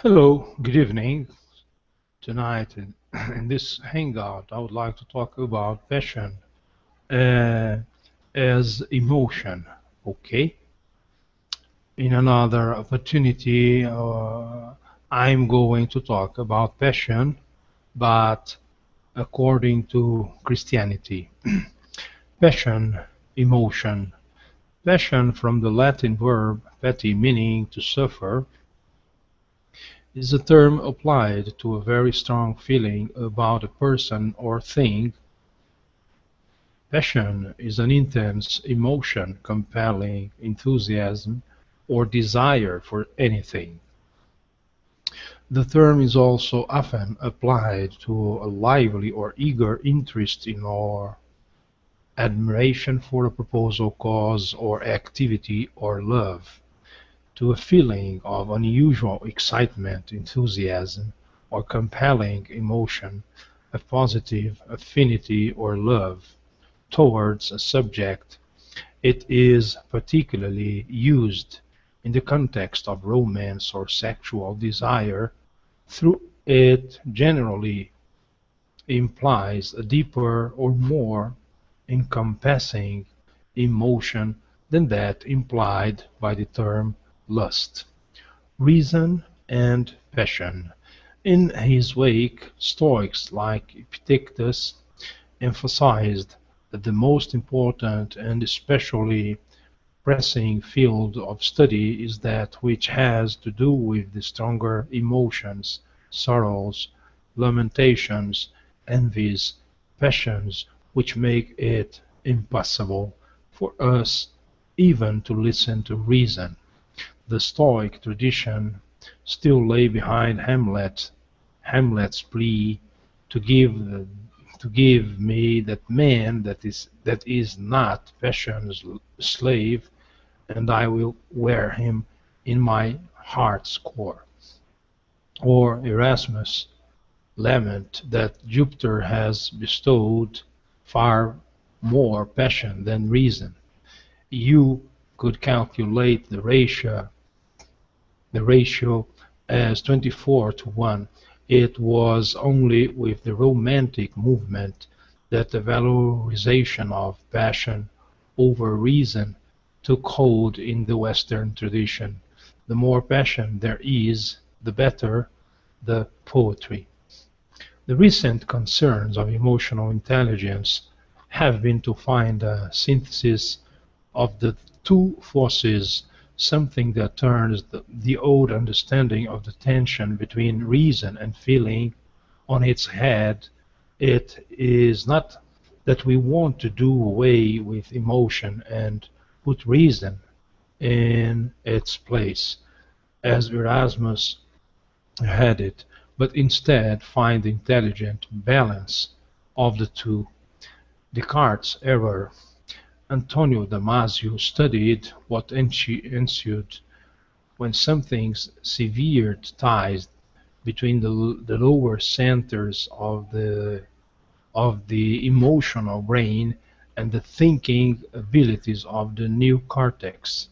Hello, good evening. Tonight in this hangout, I would like to talk about passion uh, as emotion. Okay, in another opportunity, I'm going to talk about passion, but according to Christianity. Passion, emotion. Passion from the Latin verb pati, meaning to suffer, is a term applied to a very strong feeling about a person or thing. Passion is an intense emotion, compelling enthusiasm or desire for anything. The term is also often applied to a lively or eager interest in or admiration for a proposal, cause, or activity, or love, to a feeling of unusual excitement, enthusiasm, or compelling emotion, a positive affinity or love towards a subject. It is particularly used in the context of romance or sexual desire, though it generally implies a deeper or more encompassing emotion than that implied by the term lust. Reason and passion. In his wake, Stoics like Epictetus emphasized that the most important and especially pressing field of study is that which has to do with the stronger emotions, sorrows, lamentations, envies, passions, which make it impossible for us even to listen to reason. The Stoic tradition still lay behind Hamlet's plea to give me that man that is not passion's slave, and I will wear him in my heart's core. Or Erasmus' lament that Jupiter has bestowed far more passion than reason. You could calculate the ratio as 24-1. It was only with the Romantic movement that the valorization of passion over reason took hold in the Western tradition. The more passion there is, the better the poetry. The recent concerns of emotional intelligence have been to find a synthesis of the two forces, something that turns the old understanding of the tension between reason and feeling on its head. It is not that we want to do away with emotion and put reason in its place, as Erasmus had it, but instead find the intelligent balance of the two. Descartes' error. Antonio Damasio studied what ensued when something severed ties between the lower centers of the emotional brain and the thinking abilities of the neocortex.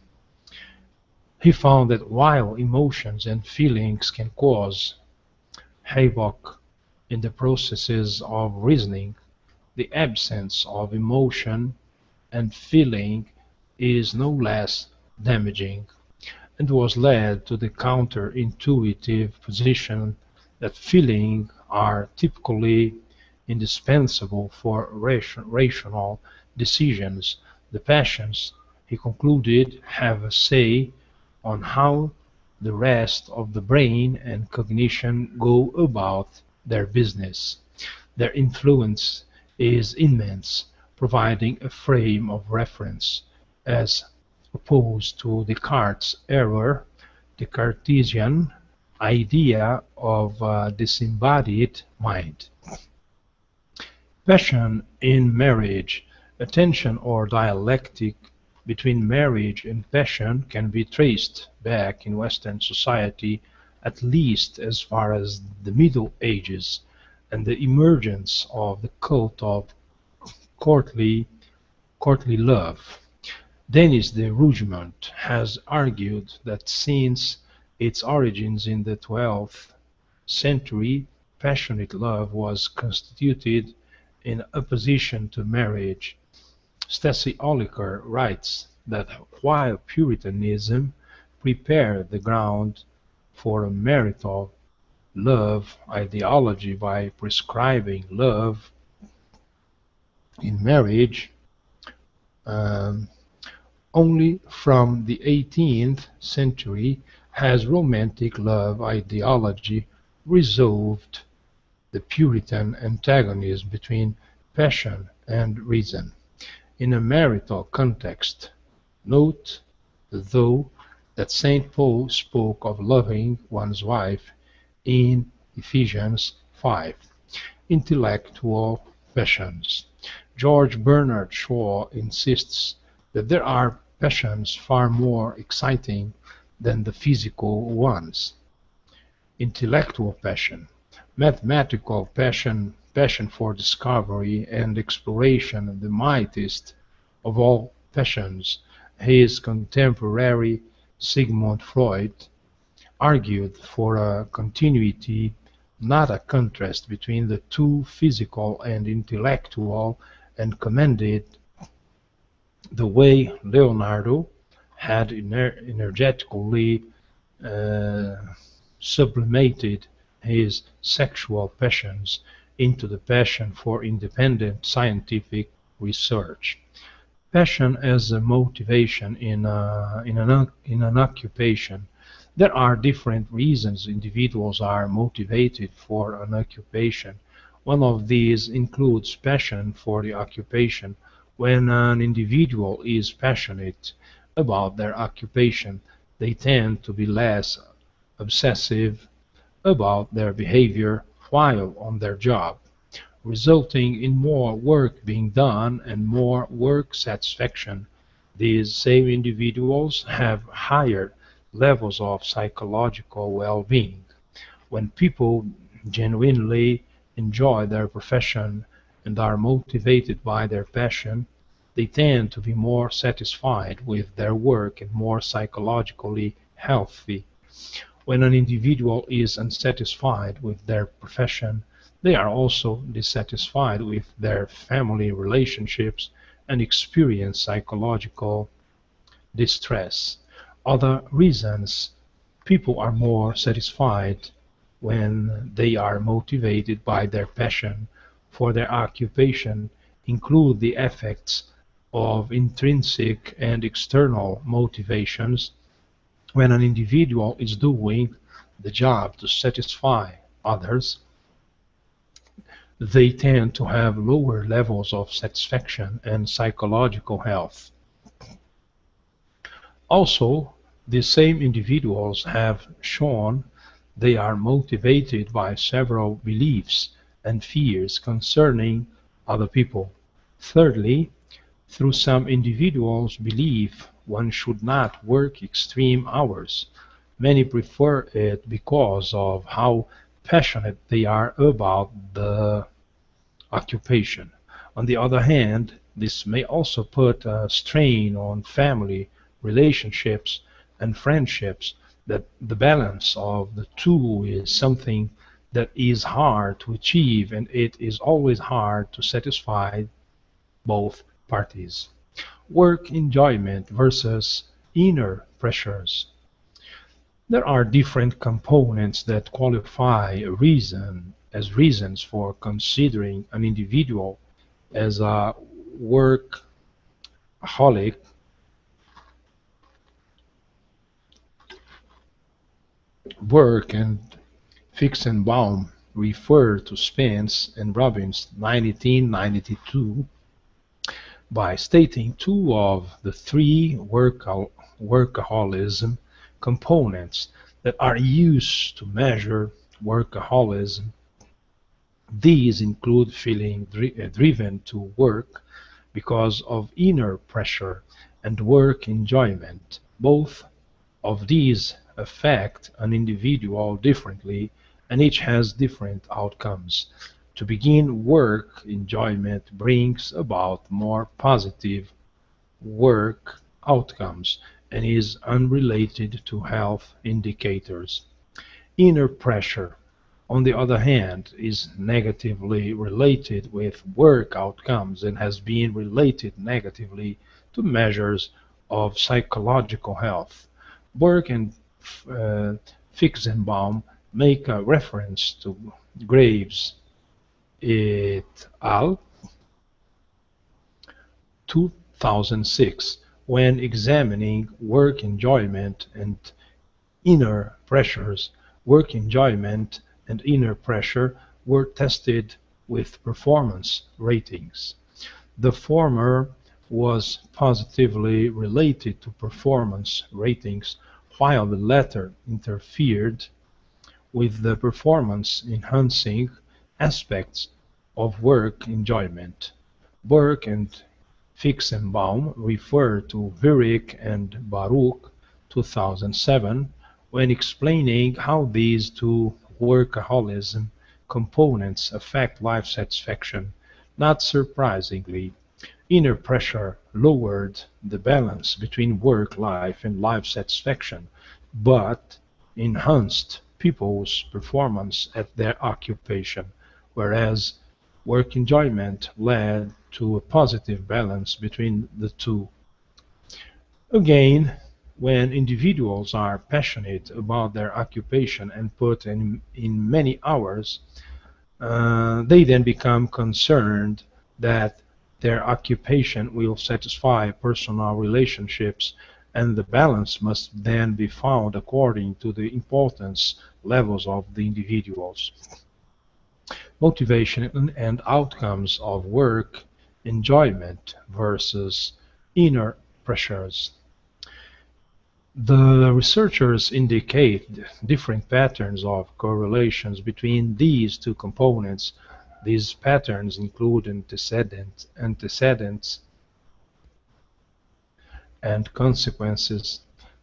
He found that while emotions and feelings can cause havoc in the processes of reasoning, the absence of emotion and feeling is no less damaging, and was led to the counter-intuitive position that feelings are typically indispensable for rational decisions. The passions, he concluded, have a say on how the rest of the brain and cognition go about their business. Their influence is immense, providing a frame of reference, as opposed to Descartes' error, the Cartesian idea of a disembodied mind. Passion in marriage. A tension or dialectic between marriage and passion can be traced back in Western society at least as far as the Middle Ages and the emergence of the cult of courtly courtly love. Denis de Rougemont has argued that since its origins in the 12th century, passionate love was constituted in opposition to marriage. Stacy Oliker writes that while Puritanism prepared the ground for a marital love ideology by prescribing love in marriage, um, only from the 18th century has romantic love ideology resolved the Puritan antagonism between passion and reason. In a marital context, note, though, that Saint Paul spoke of loving one's wife in Ephesians 5. Intellectual passions. George Bernard Shaw insists that there are passions far more exciting than the physical ones. Intellectual passion, mathematical passion, passion for discovery and exploration, the mightiest of all passions. His contemporary Sigmund Freud argued for a continuity, not a contrast between the two, physical and intellectual, and commended the way Leonardo had energetically uh, sublimated his sexual passions into the passion for independent scientific research. Passion as a motivation in an occupation. There are different reasons individuals are motivated for an occupation. One of these includes passion for the occupation. When an individual is passionate about their occupation, they tend to be less obsessive about their behavior while on their job, resulting in more work being done and more work satisfaction. These same individuals have higher levels of psychological well-being. When people genuinely enjoy their profession and are motivated by their passion, they tend to be more satisfied with their work and more psychologically healthy. When an individual is unsatisfied with their profession, they are also dissatisfied with their family relationships and experience psychological distress. Other reasons people are more satisfied when they are motivated by their passion for their occupation include the effects of intrinsic and external motivations. When an individual is doing the job to satisfy others, they tend to have lower levels of satisfaction and psychological health. Also, these same individuals have shown they are motivated by several beliefs and fears concerning other people. Thirdly, through some individuals' belief one should not work extreme hours. Many prefer it because of how passionate they are about the occupation. On the other hand, this may also put a strain on family relationships and friendships. That the balance of the two is something that is hard to achieve, and it is always hard to satisfy both parties. Work enjoyment versus inner pressures. There are different components that qualify a reason as reasons for considering an individual as a workaholic. Burke and Fixenbaum refer to Spence and Robbins' 1992 by stating two of the three workaholism components that are used to measure workaholism. These include feeling driven to work because of inner pressure and work enjoyment. Both of these affect an individual differently, and each has different outcomes. To begin, work enjoyment brings about more positive work outcomes, and is unrelated to health indicators. Inner pressure, on the other hand, is negatively related with work outcomes and has been related negatively to measures of psychological health. Burke and uh, Fixenbaum make a reference to Graves et al. 2006 when examining work enjoyment and inner pressures. Work enjoyment and inner pressure were tested with performance ratings. The former was positively related to performance ratings, while the latter interfered with the performance-enhancing aspects of work enjoyment. Burke and Fixenbaum refer to Virich and Baruch, 2007, when explaining how these two workaholism components affect life satisfaction. Not surprisingly, inner pressure lowered the balance between work life and life satisfaction, but enhanced people's performance at their occupation, whereas work enjoyment led to a positive balance between the two. Again, when individuals are passionate about their occupation and put in many hours, they then become concerned that their occupation will satisfy personal relationships, and the balance must then be found according to the importance levels of the individuals. Motivation and outcomes of work enjoyment versus inner pressures. The researchers indicate different patterns of correlations between these two components. These patterns include antecedents and consequences.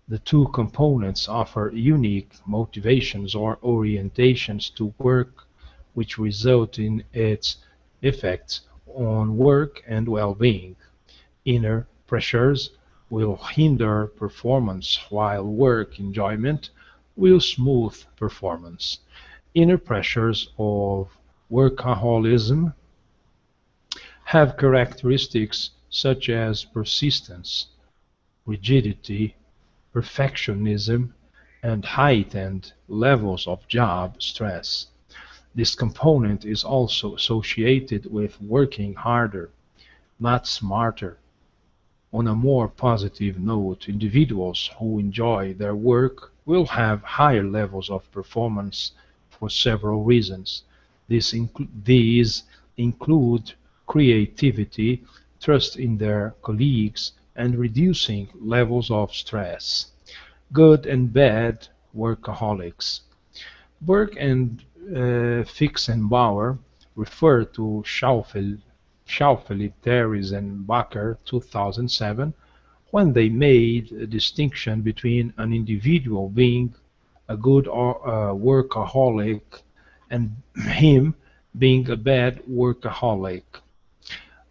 The two components offer unique motivations or orientations to work which result in its effects on work and well-being. Inner pressures will hinder performance, while work enjoyment will smooth performance. Inner pressures of workaholism have characteristics such as persistence, rigidity, perfectionism, and heightened levels of job stress. This component is also associated with working harder, not smarter. On a more positive note, individuals who enjoy their work will have higher levels of performance for several reasons. These include creativity, trust in their colleagues, and reducing levels of stress. Good and bad workaholics. Burke and Fixenbauer refer to Schaufeli, Terries, and Bakker, 2007, when they made a distinction between an individual being a good workaholic and him being a bad workaholic.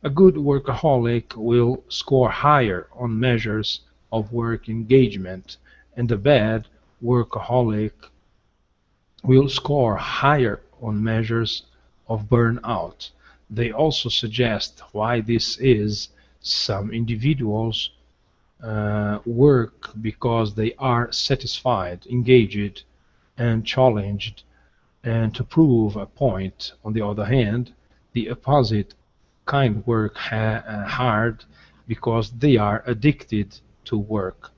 A good workaholic will score higher on measures of work engagement, and a bad workaholic will score higher on measures of burnout. They also suggest why this is. Some individuals work because they are satisfied, engaged, and challenged, and to prove a point. On the other hand, the opposite kind work hard because they are addicted to work.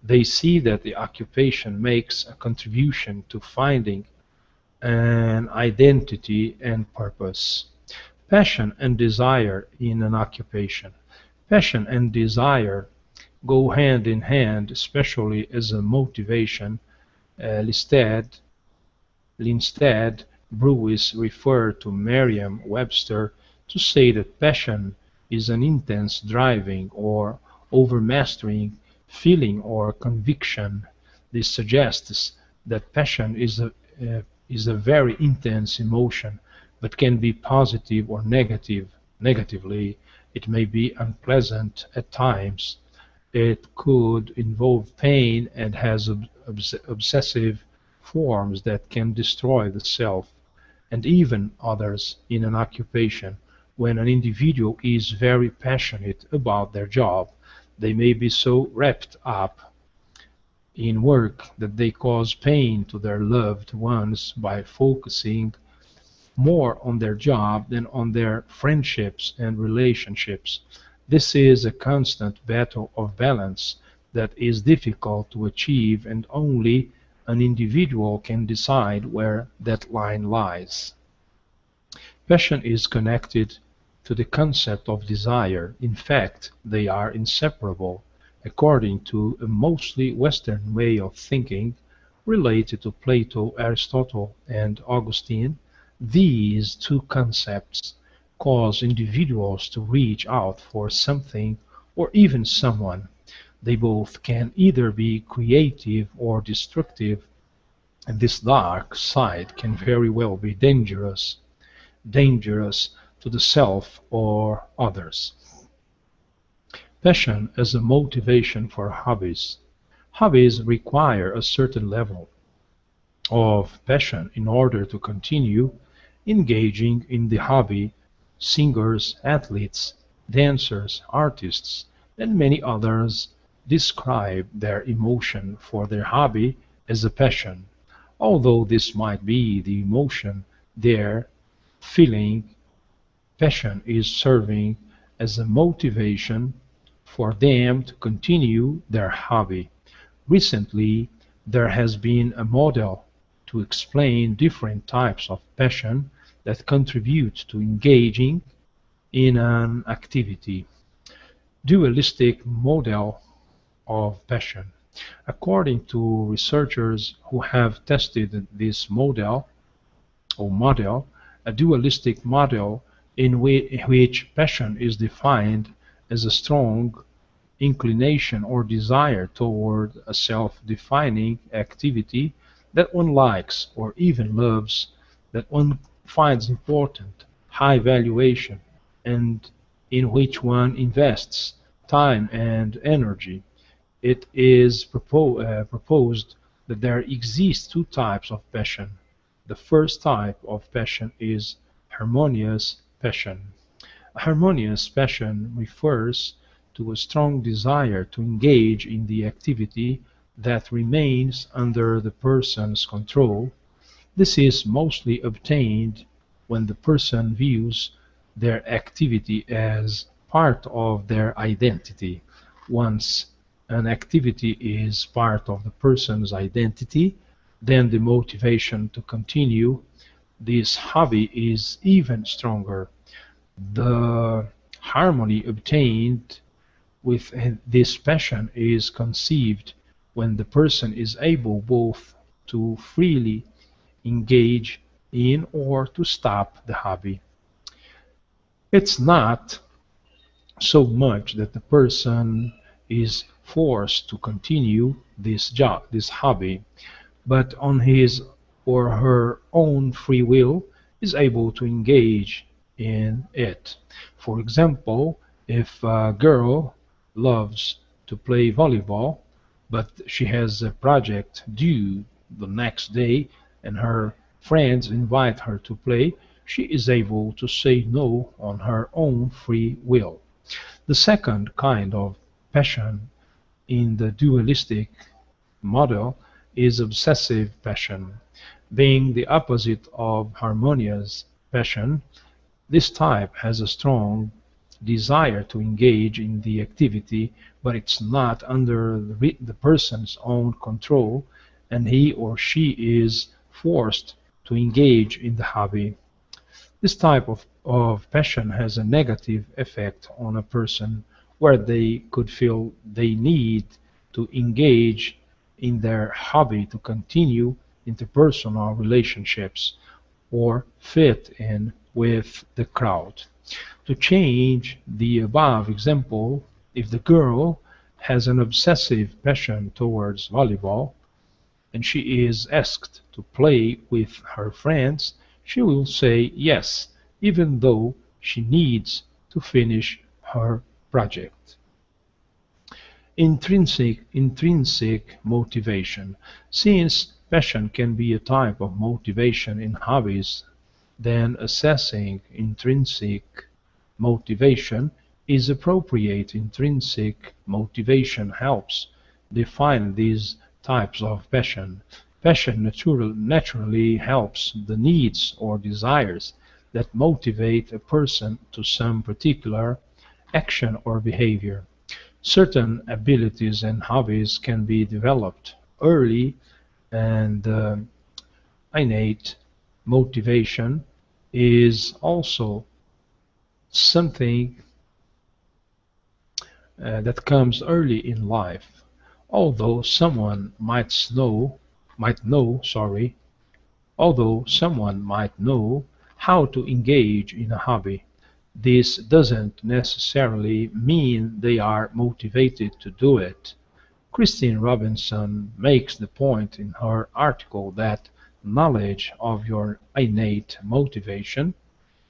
They see that the occupation makes a contribution to finding an identity and purpose. Passion and desire in an occupation. Passion and desire go hand in hand, especially as a motivation. Linstead Brewis referred to Merriam-Webster to say that passion is an intense driving or overmastering feeling or conviction. This suggests that passion is a very intense emotion, but can be positive or negative. Negatively, it may be unpleasant at times. It could involve pain and has obsessive forms that can destroy the self and even others in an occupation. When an individual is very passionate about their job, they may be so wrapped up in work that they cause pain to their loved ones by focusing more on their job than on their friendships and relationships. This is a constant battle of balance that is difficult to achieve, and only an individual can decide where that line lies. Passion is connected to the concept of desire. In fact, they are inseparable, according to a mostly Western way of thinking related to Plato, Aristotle, and Augustine. These two concepts cause individuals to reach out for something or even someone. They both can either be creative or destructive, and this dark side can very well be dangerous to the self or others. Passion as a motivation for hobbies. Hobbies require a certain level of passion in order to continue engaging in the hobby. Singers, athletes, dancers, artists, and many others describe their emotion for their hobby as a passion, although this might be the emotion they're feeling. Passion is serving as a motivation for them to continue their hobby. Recently, there has been a model to explain different types of passion that contribute to engaging in an activity. Dualistic model of passion. According to researchers who have tested this model, a dualistic model in which passion is defined as a strong inclination or desire toward a self-defining activity that one likes or even loves, that one finds important, high valuation, and in which one invests time and energy. It is proposed that there exist two types of passion. The first type of passion is harmonious passion. Harmonious passion refers to a strong desire to engage in the activity that remains under the person's control. This is mostly obtained when the person views their activity as part of their identity. Once an activity is part of the person's identity, then the motivation to continue this hobby is even stronger. The harmony obtained with this passion is conceived when the person is able both to freely engage in or to stop the hobby. It's not so much that the person is forced to continue this hobby, but on his or her own free will is able to engage in it. For example, if a girl loves to play volleyball, but she has a project due the next day and her friends invite her to play, she is able to say no on her own free will. The second kind of passion in the dualistic model is obsessive passion. Being the opposite of harmonious passion, this type has a strong desire to engage in the activity, but it's not under the person's own control, and he or she is forced to engage in the hobby. This type of passion has a negative effect on a person where they could feel they need to engage in their hobby to continue interpersonal relationships or fit in with the crowd. To change the above example, if the girl has an obsessive passion towards volleyball and she is asked to play with her friends, she will say yes, even though she needs to finish her project. Intrinsic motivation. Since passion can be a type of motivation in hobbies, then assessing intrinsic motivation is appropriate. Intrinsic motivation helps define these types of passion. Passion naturally helps the needs or desires that motivate a person to some particular action or behavior. Certain abilities and hobbies can be developed early, and innate motivation is also something that comes early in life. Although someone might know, sorry, although someone might know how to engage in a hobby, this doesn't necessarily mean they are motivated to do it. Christine Robinson makes the point in her article that knowledge of your innate motivation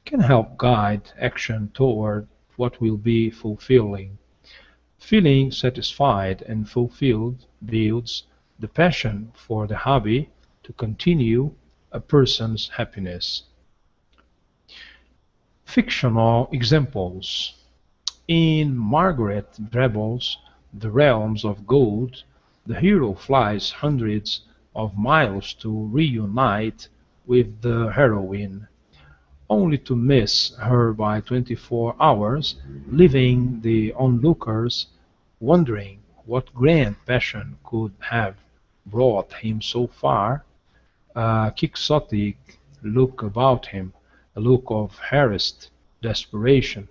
can help guide action toward what will be fulfilling. Feeling satisfied and fulfilled builds the passion for the hobby to continue a person's happiness. Fictional examples. In Margaret Drable's "The Realms of Gold", the hero flies hundreds of miles to reunite with the heroine, only to miss her by 24 hours, leaving the onlookers wondering what grand passion could have brought him so far. A quixotic look about him, a look of harassed desperation,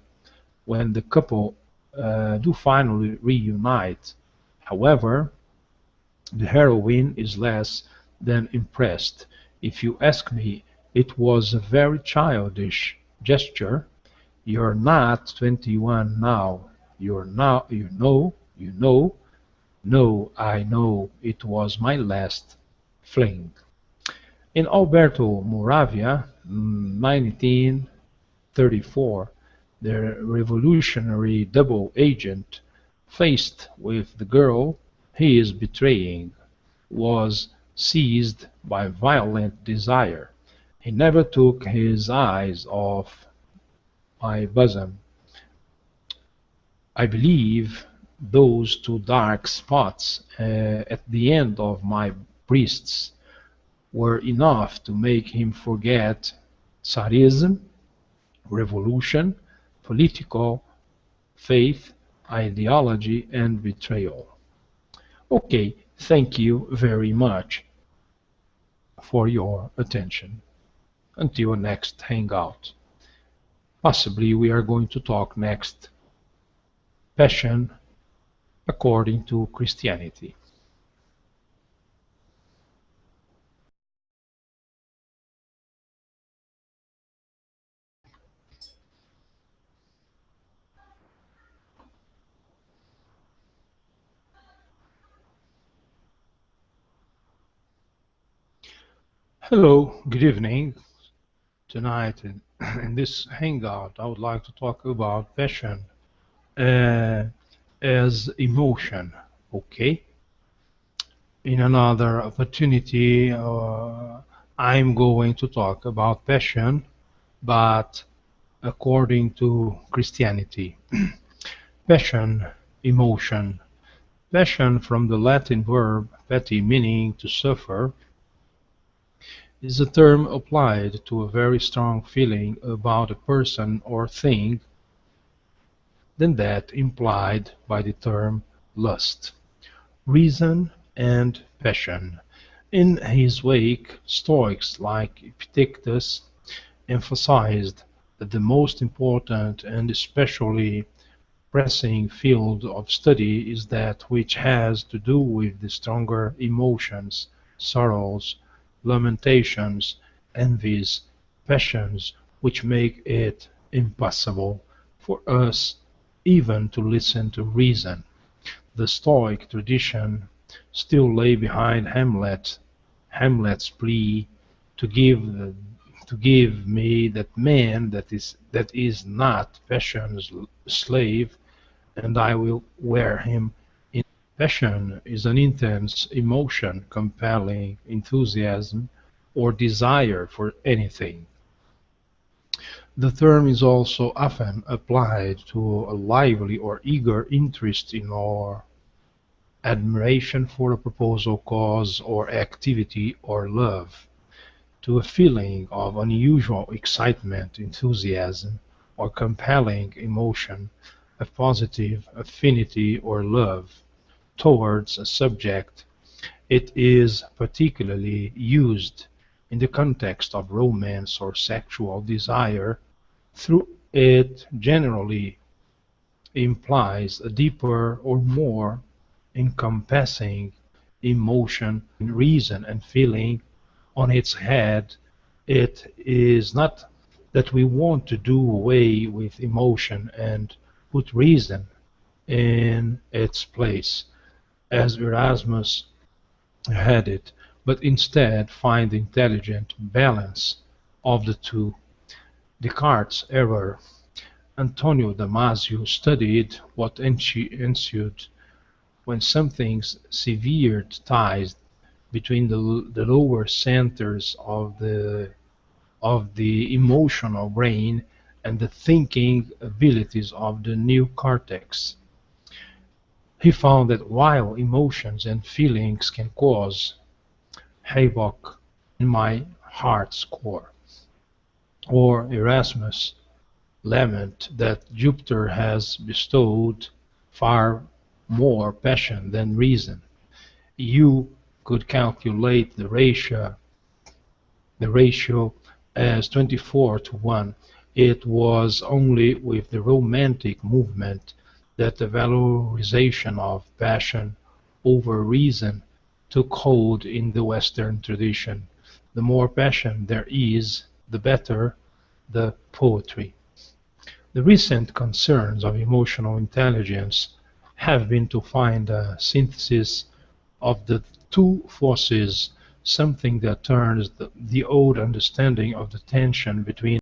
when the couple do finally reunite. However, the heroine is less than impressed. If you ask me, it was a very childish gesture. You're not 21 now. You're not, no, I know it was my last fling. In Alberto Moravia, 1934, the revolutionary double agent, faced with the girl he is betraying, was seized by violent desire. He never took his eyes off my bosom. I believe those two dark spots at the end of my breasts were enough to make him forget Tsarism, revolution, political, faith, ideology, and betrayal. Okay, thank you very much for your attention. Until next hangout. Possibly we are going to talk next passion according to Christianity. Hello, good evening. Tonight in this hangout, I would like to talk about passion uh, as emotion. Okay. In another opportunity, I'm going to talk about passion, but according to Christianity. Passion, emotion. Passion, from the Latin verb pati, meaning to suffer, is a term applied to a very strong feeling about a person or thing than that implied by the term lust, reason, and passion. In his wake, Stoics like Epictetus emphasized that the most important and especially pressing field of study is that which has to do with the stronger emotions, sorrows, lamentations, envies, passions, which make it impossible for us even to listen to reason. The Stoic tradition still lay behind Hamlet's plea to give me that man that is not passion's slave, and I will wear him Passion is an intense emotion, compelling enthusiasm or desire for anything. The term is also often applied to a lively or eager interest in or admiration for a proposal, cause, or activity, or love, to a feeling of unusual excitement, enthusiasm, or compelling emotion, a positive affinity or love towards a subject. It is particularly used in the context of romance or sexual desire, through it generally implies a deeper or more encompassing emotion, reason, and feeling. On its head, it is not that we want to do away with emotion and put reason in its place, as Erasmus had it, but instead find the intelligent balance of the two. Descartes' error. Antonio Damasio studied what ensued when something severed ties between the lower centers of the emotional brain and the thinking abilities of the neocortex. He found that while emotions and feelings can cause havoc in my heart's core, or Erasmus lament that Jupiter has bestowed far more passion than reason, you could calculate the ratio as 24-1. It was only with the Romantic movement that the valorization of passion over reason took hold in the Western tradition. The more passion there is, the better the poetry. The recent concerns of emotional intelligence have been to find a synthesis of the two forces, something that turns the old understanding of the tension between